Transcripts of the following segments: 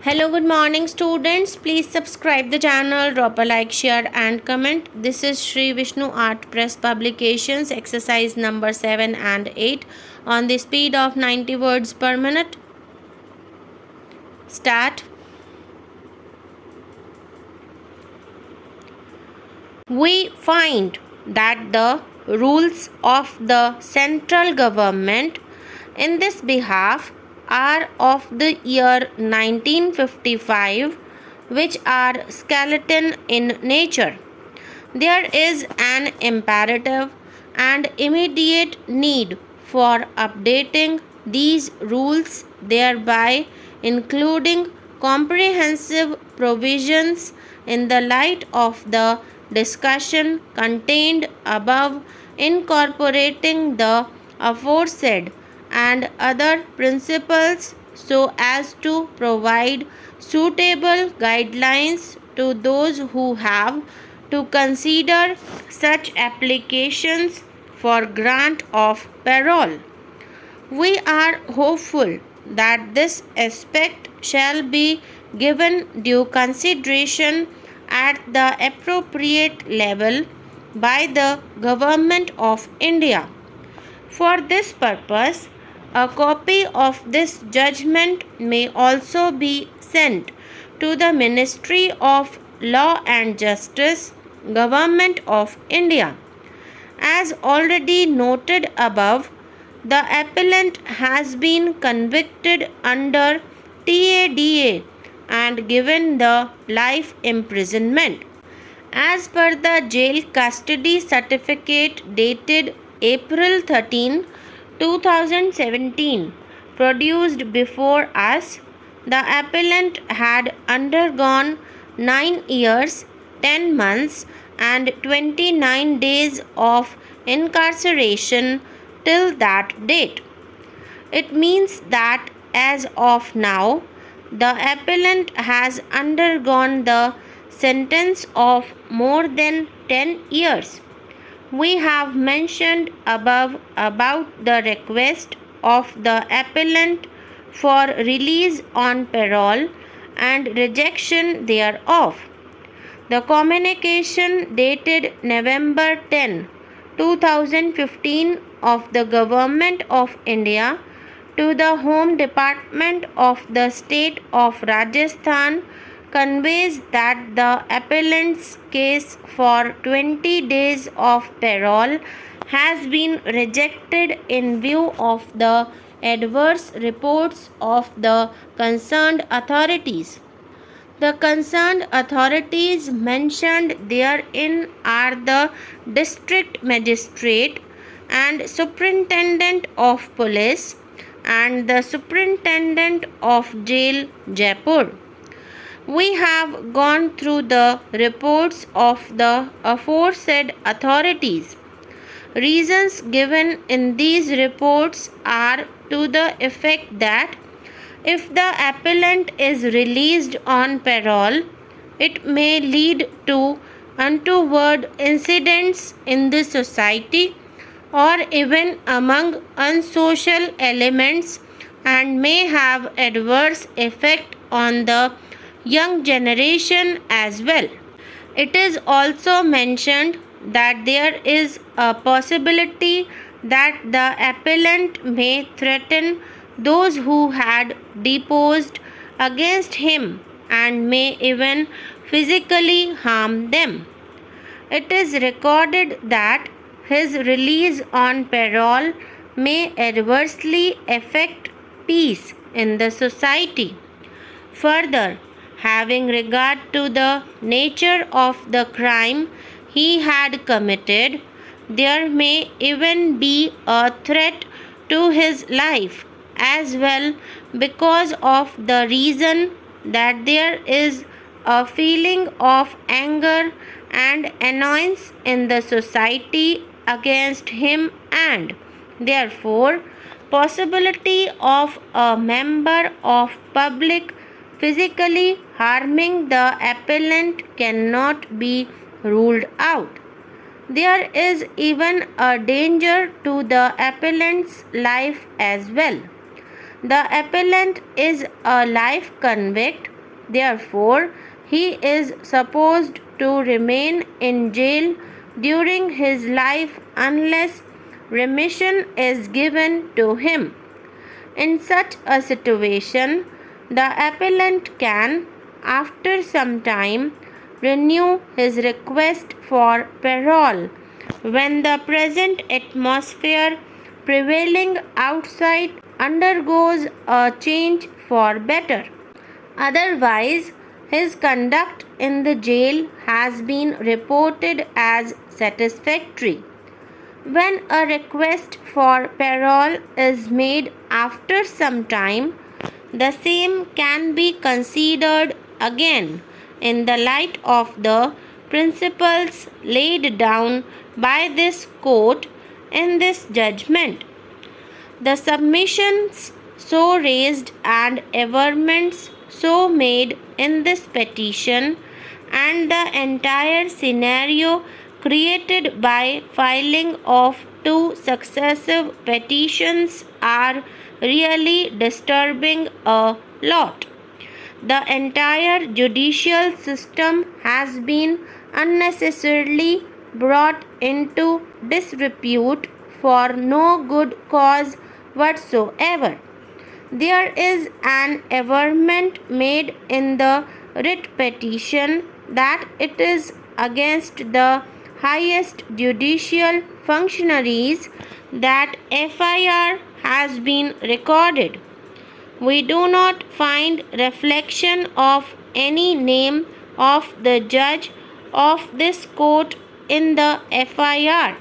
Hello, good morning, students. Please subscribe the channel, drop a like, share, and comment. This is Shree Vishnu Art Press Publications, exercise number 7 and 8 on the speed of 90 words per minute. Start. We find that the rules of the central government in this behalf are of the year 1955, which are skeleton in nature. There is an imperative and immediate need for updating these rules, thereby including comprehensive provisions in the light of the discussion contained above, incorporating the aforesaid and other principles so as to provide suitable guidelines to those who have to consider such applications for grant of parole. We are hopeful that this aspect shall be given due consideration at the appropriate level by the Government of India. For this purpose, a copy of this judgment may also be sent to the Ministry of Law and Justice, Government of India. As already noted above, the appellant has been convicted under TADA and given the life imprisonment. As per the jail custody certificate dated April 13, 2017, produced before us, the appellant had undergone 9 years, 10 months, and 29 days of incarceration till that date. It means that as of now, the appellant has undergone the sentence of more than 10 years. We have mentioned above about the request of the appellant for release on parole and rejection thereof. The communication dated November 10, 2015 of the Government of India to the Home Department of the State of Rajasthan conveys that the appellant's case for 20 days of parole has been rejected in view of the adverse reports of the concerned authorities. The concerned authorities mentioned therein are the District Magistrate and Superintendent of Police and the Superintendent of Jail, Jaipur. We have gone through the reports of the aforesaid authorities. Reasons given in these reports are to the effect that if the appellant is released on parole, it may lead to untoward incidents in the society or even among unsocial elements and may have adverse effect on the young generation as well. It is also mentioned that there is a possibility that the appellant may threaten those who had deposed against him and may even physically harm them. It is recorded that his release on parole may adversely affect peace in the society. Further, having regard to the nature of the crime he had committed, there may even be a threat to his life as well, because of the reason that there is a feeling of anger and annoyance in the society against him, and therefore possibility of a member of public physically harming the appellant cannot be ruled out. There is even a danger to the appellant's life as well. The appellant is a life convict Therefore, he is supposed to remain in jail during his life unless remission is given to him. In such a situation, the appellant can, after some time, renew his request for parole when the present atmosphere prevailing outside undergoes a change for better. Otherwise, his conduct in the jail has been reported as satisfactory. When a request for parole is made after some time, the same can be considered again in the light of the principles laid down by this court in this judgment. The submissions so raised and averments so made in this petition and the entire scenario created by filing of two successive petitions are really disturbing a lot. The entire judicial system has been unnecessarily brought into disrepute for no good cause whatsoever. There is an averment made in the writ petition that it is against the highest judicial functionaries that FIR has been recorded. We do not find reflection of any name of the judge of this court in the FIR.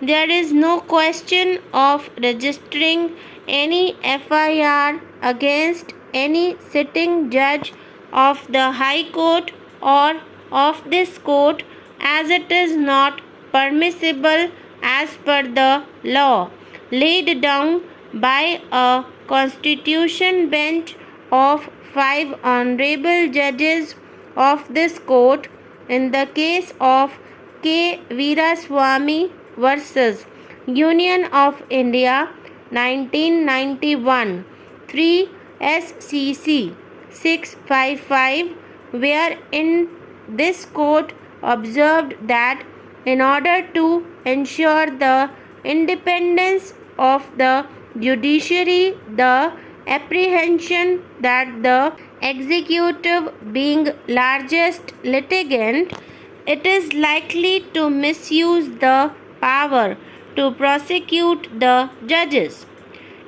There is no question of registering any FIR against any sitting judge of the High Court or of this court, as it is not permissible as per the law laid down by a constitution bench of 5 honorable judges of this court in the case of K. Veeraswamy versus Union of India 1991 3 SCC 655, wherein this court observed that in order to ensure the independence of the judiciary, the apprehension that the executive being largest litigant, it is likely to misuse the power to prosecute the judges.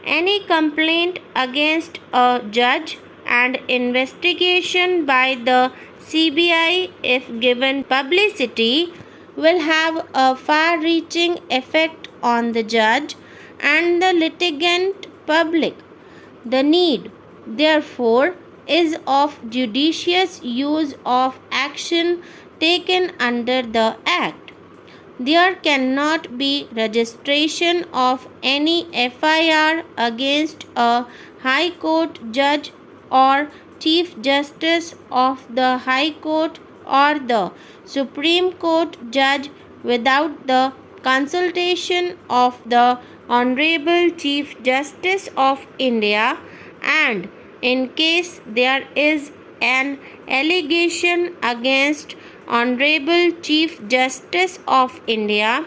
Any complaint against a judge and investigation by the CBI, if given publicity, will have a far reaching effect on the judge and the litigant public. The need, therefore, is of judicious use of action taken under the Act. There cannot be registration of any FIR against a High Court judge or Chief Justice of the High Court or the Supreme Court judge without the consultation of the Honorable Chief Justice of India, and in case there is an allegation against Honorable Chief Justice of India,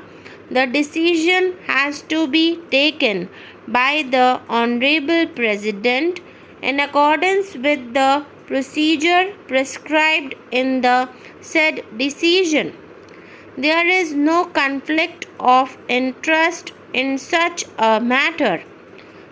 the decision has to be taken by the Honorable President in accordance with the procedure prescribed in the said decision. There is no conflict of interest in such a matter.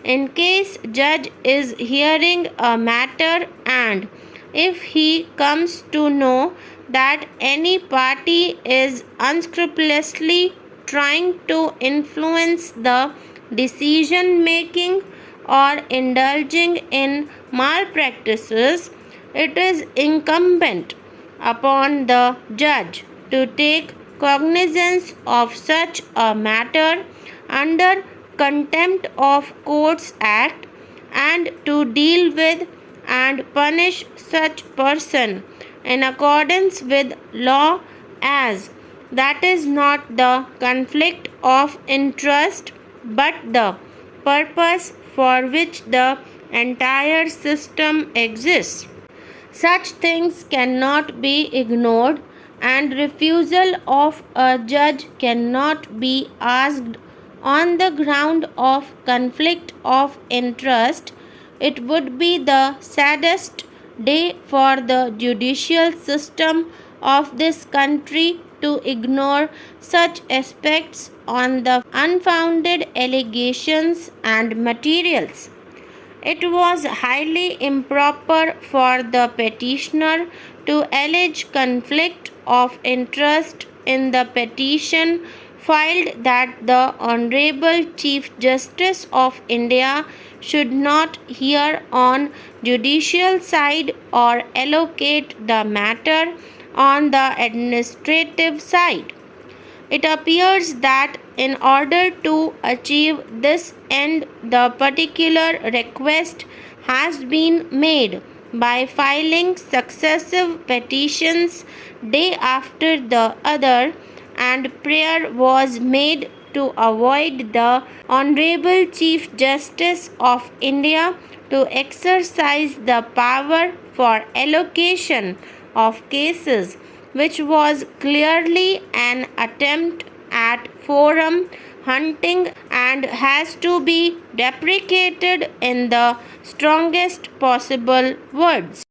In case judge is hearing a matter and if he comes to know that any party is unscrupulously trying to influence the decision making or indulging in malpractices, it is incumbent upon the judge to take cognizance of such a matter under Contempt of Courts Act and to deal with and punish such person in accordance with law, as that is not the conflict of interest but the purpose for which the entire system exists. Such things cannot be ignored, and refusal of a judge cannot be asked on the ground of conflict of interest. It would be the saddest day for the judicial system of this country to ignore such aspects on the unfounded allegations and materials. It was highly improper for the petitioner to allege conflict of interest in the petition filed that the Honorable Chief Justice of India should not hear on judicial side or allocate the matter on the administrative side. It appears that in order to achieve this end, the particular request has been made by filing successive petitions day after the other, and prayer was made to avoid the Honorable Chief Justice of India to exercise the power for allocation of cases, which was clearly an attempt at forum hunting and has to be deprecated in the strongest possible words.